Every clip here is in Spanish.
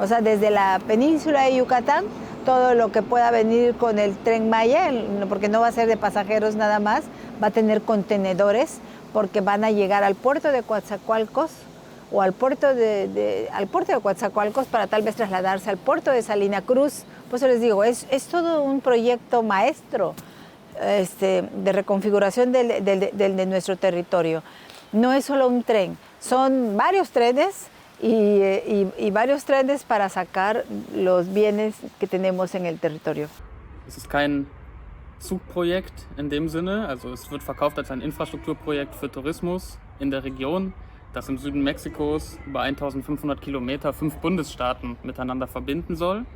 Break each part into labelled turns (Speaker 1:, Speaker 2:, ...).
Speaker 1: O sea, desde la península de Yucatán, todo lo que pueda venir con el Tren Maya, porque no va a ser de pasajeros nada más, va a tener contenedores, porque van a llegar al puerto de Coatzacoalcos o al puerto de Coatzacoalcos para tal vez trasladarse al puerto de Salina Cruz. Por eso les digo, es todo un proyecto maestro de reconfiguración de nuestro territorio. No es solo un tren, son varios trenes y varios trenes para sacar los bienes que tenemos en el territorio.
Speaker 2: Es ist kein Zugprojekt in dem Sinne, also es wird verkauft als ein Infrastrukturprojekt für Tourismus in der Region, das im Süden Mexikos über 1500 Kilometer 5 Bundesstaaten miteinander verbinden soll.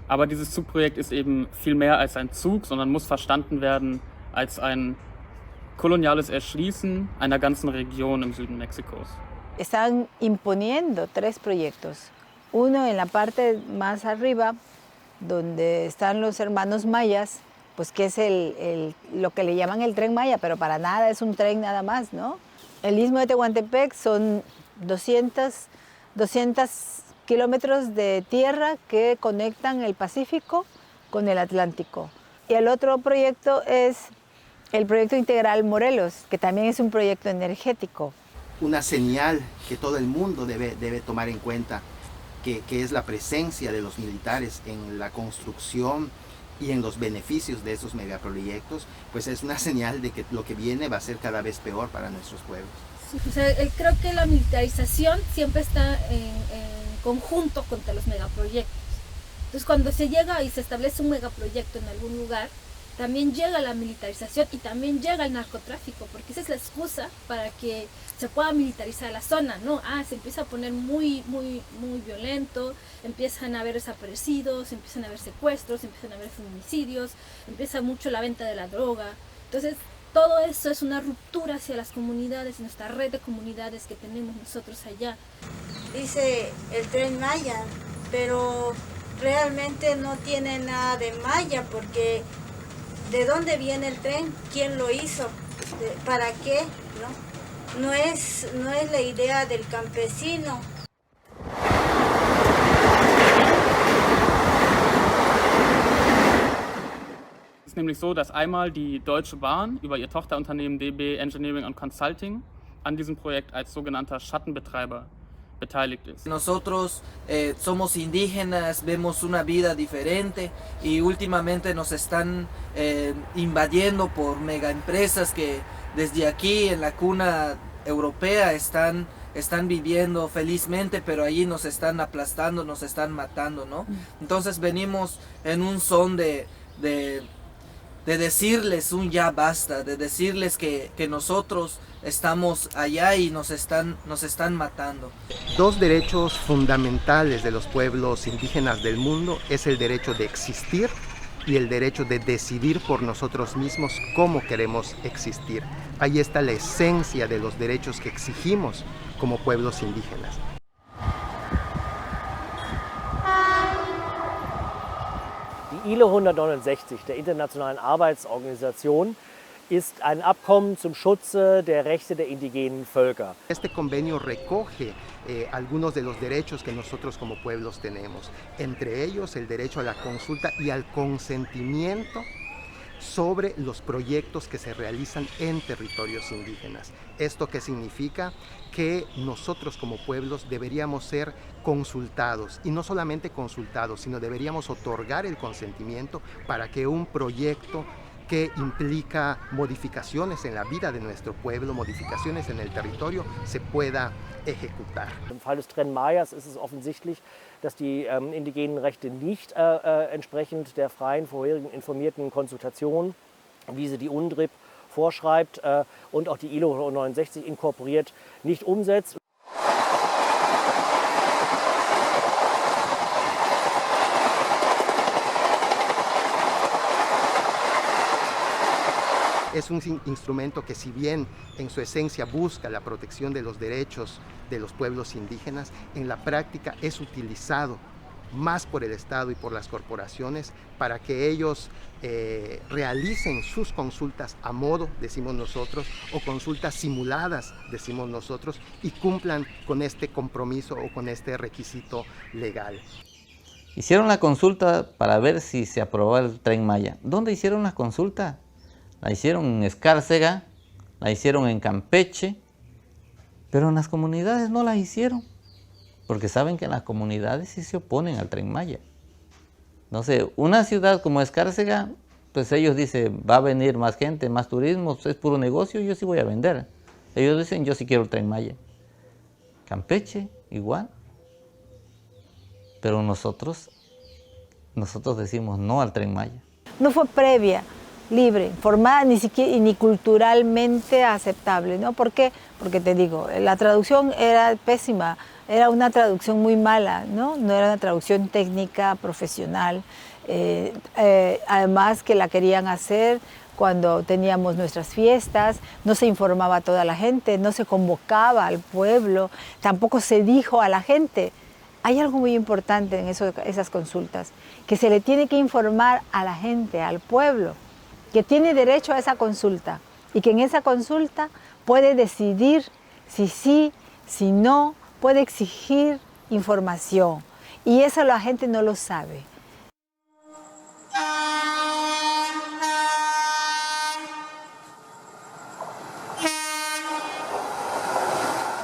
Speaker 2: Aber dieses Zugprojekt ist eben viel mehr als ein Zug, sondern muss verstanden werden als ein koloniales Erschließen einer ganzen Region im Süden Mexikos.
Speaker 1: Están imponiendo 3 proyectos. Uno en la parte más arriba, donde están los hermanos mayas, pues que es lo que le llaman el Tren Maya, pero para nada es un tren nada más, ¿no? El Istmo de Tehuantepec son 200 kilómetros de tierra que conectan el Pacífico con el Atlántico. Y el otro proyecto es el proyecto integral Morelos, que también es un proyecto energético.
Speaker 3: Una señal que todo el mundo debe tomar en cuenta, que es la presencia de los militares en la construcción y en los beneficios de esos megaproyectos, pues es una señal de que lo que viene va a ser cada vez peor para nuestros pueblos.
Speaker 4: Sí, o sea, creo que la militarización siempre está en conjunto contra los megaproyectos. Entonces, cuando se llega y se establece un megaproyecto en algún lugar, también llega la militarización y también llega el narcotráfico, porque esa es la excusa para que se pueda militarizar la zona, ¿no? Se empieza a poner muy violento, empiezan a haber desaparecidos, empiezan a haber secuestros, empiezan a haber feminicidios, empieza mucho la venta de la droga. Entonces, todo eso es una ruptura hacia las comunidades, nuestra red de comunidades que tenemos nosotros allá.
Speaker 5: Dice el Tren Maya, pero realmente no tiene nada de maya, porque ¿de dónde viene el tren? ¿Quién lo hizo? ¿Para qué? No es la idea del campesino.
Speaker 2: Es ist nämlich so, dass einmal die Deutsche Bahn über ihr Tochterunternehmen DB Engineering and Consulting an diesem Projekt als sogenannter Schattenbetreiber beteiligt ist.
Speaker 6: Nosotros somos indígenas, vemos una vida diferente y últimamente nos están invadiendo por megaempresas que desde aquí en la cuna europea están viviendo felizmente, pero allí nos están aplastando, nos están matando, ¿no? Entonces venimos en un son de decirles un ya basta, de decirles que nosotros estamos allá y nos están matando.
Speaker 3: 2 derechos fundamentales de los pueblos indígenas del mundo es el derecho de existir y el derecho de decidir por nosotros mismos cómo queremos existir. Ahí está la esencia de los derechos que exigimos como pueblos indígenas.
Speaker 7: Die ILO 169 der Internationalen Arbeitsorganisation ist ein Abkommen zum Schutze der Rechte der indigenen Völker.
Speaker 3: Este convenio recoge algunos de los derechos que nosotros como pueblos tenemos, entre ellos el derecho a la consulta y al consentimiento sobre los proyectos que se realizan en territorios indígenas. ¿Esto qué significa? Que nosotros como pueblos deberíamos ser consultados, y no solamente consultados, sino deberíamos otorgar el consentimiento para que un proyecto que implica modificaciones en la vida de nuestro pueblo, modificaciones en el territorio, se pueda ejecutar.
Speaker 7: Im Fall des Tren Mayas ist es offensichtlich, dass die indigenen Rechte nicht entsprechend der freien, vorherigen informierten Konsultation, wie sie die UNDRIP vorschreibt und auch die ILO 169 inkorporiert, nicht umsetzt.
Speaker 3: Es un instrumento que, si bien en su esencia busca la protección de los derechos de los pueblos indígenas, en la práctica es utilizado más por el Estado y por las corporaciones para que ellos realicen sus consultas a modo, decimos nosotros, o consultas simuladas, decimos nosotros, y cumplan con este compromiso o con este requisito legal.
Speaker 8: Hicieron la consulta para ver si se aprobaba el Tren Maya. ¿Dónde hicieron la consulta? La hicieron en Escárcega, la hicieron en Campeche, pero en las comunidades no la hicieron, porque saben que en las comunidades sí se oponen al Tren Maya. No sé, una ciudad como Escárcega, pues ellos dicen, va a venir más gente, más turismo, es puro negocio, yo sí voy a vender. Ellos dicen, yo sí quiero el Tren Maya. Campeche, igual. Pero nosotros decimos no al Tren Maya.
Speaker 1: No fue previa, libre, informada, ni siquiera ni culturalmente aceptable, ¿no? ¿Por qué? Porque te digo, la traducción era pésima, era una traducción muy mala, ¿no? No era una traducción técnica, profesional, además que la querían hacer cuando teníamos nuestras fiestas, no se informaba a toda la gente, no se convocaba al pueblo, tampoco se dijo a la gente. Hay algo muy importante en esas consultas, que se le tiene que informar a la gente, al pueblo, que tiene derecho a esa consulta y que en esa consulta puede decidir si sí, si no, puede exigir información. Y eso la gente no lo sabe.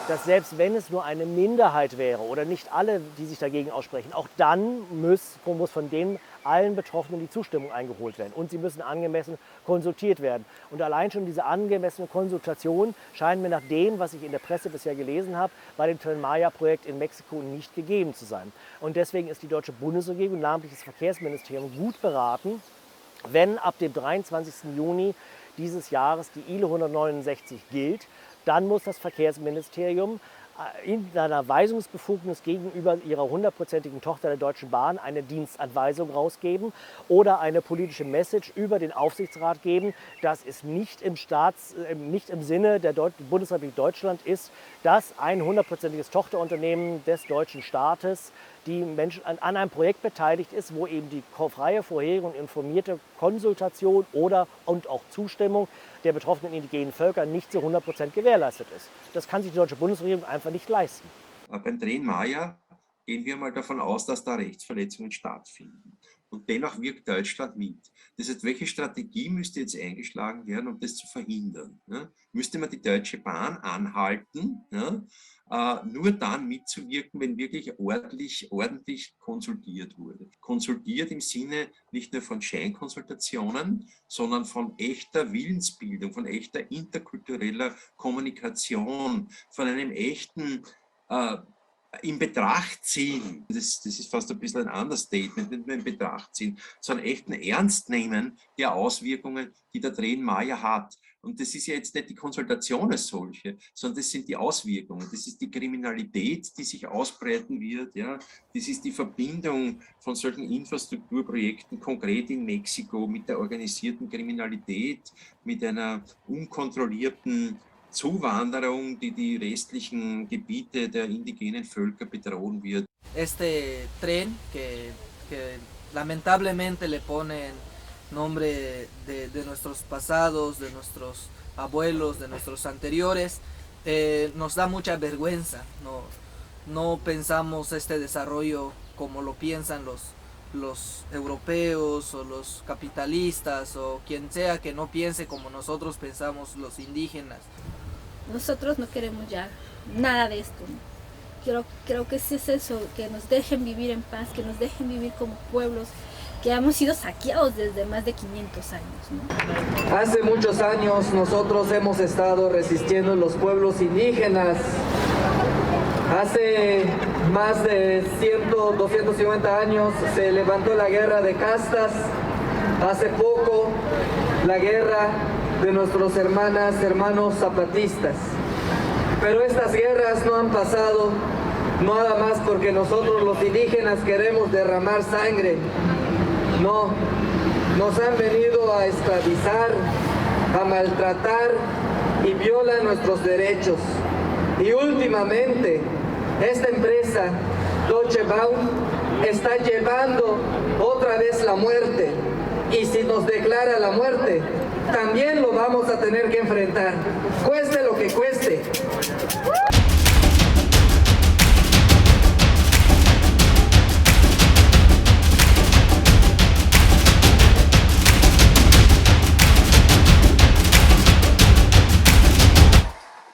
Speaker 7: Dass selbst wenn es nur eine Minderheit wäre oder nicht alle, die sich dagegen aussprechen, auch dann muss von denen allen Betroffenen die Zustimmung eingeholt werden und sie müssen angemessen konsultiert werden. Und allein schon diese angemessene Konsultation scheint mir nach dem, was ich in der Presse bisher gelesen habe, bei dem Tren Maya-Projekt in Mexiko nicht gegeben zu sein. Und deswegen ist die deutsche Bundesregierung, namentlich das Verkehrsministerium, gut beraten, wenn ab dem 23. Juni dieses Jahres die ILO 169 gilt, dann muss das Verkehrsministerium in seiner Weisungsbefugnis gegenüber ihrer 100%igen Tochter der Deutschen Bahn eine Dienstanweisung rausgeben oder eine politische Message über den Aufsichtsrat geben, dass es nicht im Sinne der Bundesrepublik Deutschland ist, dass ein 100%iges Tochterunternehmen des deutschen Staates die Menschen an einem Projekt beteiligt ist, wo eben die freie, vorherige und informierte Konsultation und auch Zustimmung der betroffenen indigenen Völker nicht zu 100% gewährleistet ist. Das kann sich die deutsche Bundesregierung einfach nicht leisten.
Speaker 9: Beim Tren Maya gehen wir mal davon aus, dass da Rechtsverletzungen stattfinden. Und dennoch wirkt Deutschland mit. Das heißt, welche Strategie müsste jetzt eingeschlagen werden, um das zu verhindern? Ja? Müsste man die Deutsche Bahn anhalten, ja? Nur dann mitzuwirken, wenn wirklich ordentlich konsultiert wurde. Konsultiert im Sinne nicht nur von Scheinkonsultationen, sondern von echter Willensbildung, von echter interkultureller Kommunikation, von einem echten in Betracht ziehen, das ist fast ein bisschen ein Understatement, nicht nur in Betracht ziehen, sondern echten Ernstnehmen der Auswirkungen, die der Tren Maya hat. Und das ist ja jetzt nicht die Konsultation als solche, sondern das sind die Auswirkungen. Das ist die Kriminalität, die sich ausbreiten wird. Ja? Das ist die Verbindung von solchen Infrastrukturprojekten, konkret in Mexiko, mit der organisierten Kriminalität, mit einer unkontrollierten Zuwanderung, die die restlichen Gebiete der indigenen Völker bedrohen wird.
Speaker 6: Este tren que lamentablemente le ponen nombre de nuestros pasados, de nuestros abuelos, de nuestros anteriores, nos da mucha vergüenza. No pensamos este desarrollo como lo piensan los europeos o los capitalistas o quien sea que no piense como nosotros pensamos los indígenas.
Speaker 4: Nosotros no queremos ya nada de esto. Creo que sí es eso, que nos dejen vivir en paz, que nos dejen vivir como pueblos que hemos sido saqueados desde más de 500 años, ¿no?
Speaker 6: Hace muchos años nosotros hemos estado resistiendo los pueblos indígenas. Hace más de 250 años se levantó la guerra de castas. Hace poco la guerra de nuestros hermanos zapatistas. Pero estas guerras no han pasado nada más porque nosotros los indígenas queremos derramar sangre. No, nos han venido a esclavizar, a maltratar y violan nuestros derechos. Y últimamente, esta empresa, Deutsche Bahn,
Speaker 10: está llevando otra vez la muerte. Y si nos declara la muerte, también lo vamos a tener que enfrentar, cueste lo que cueste.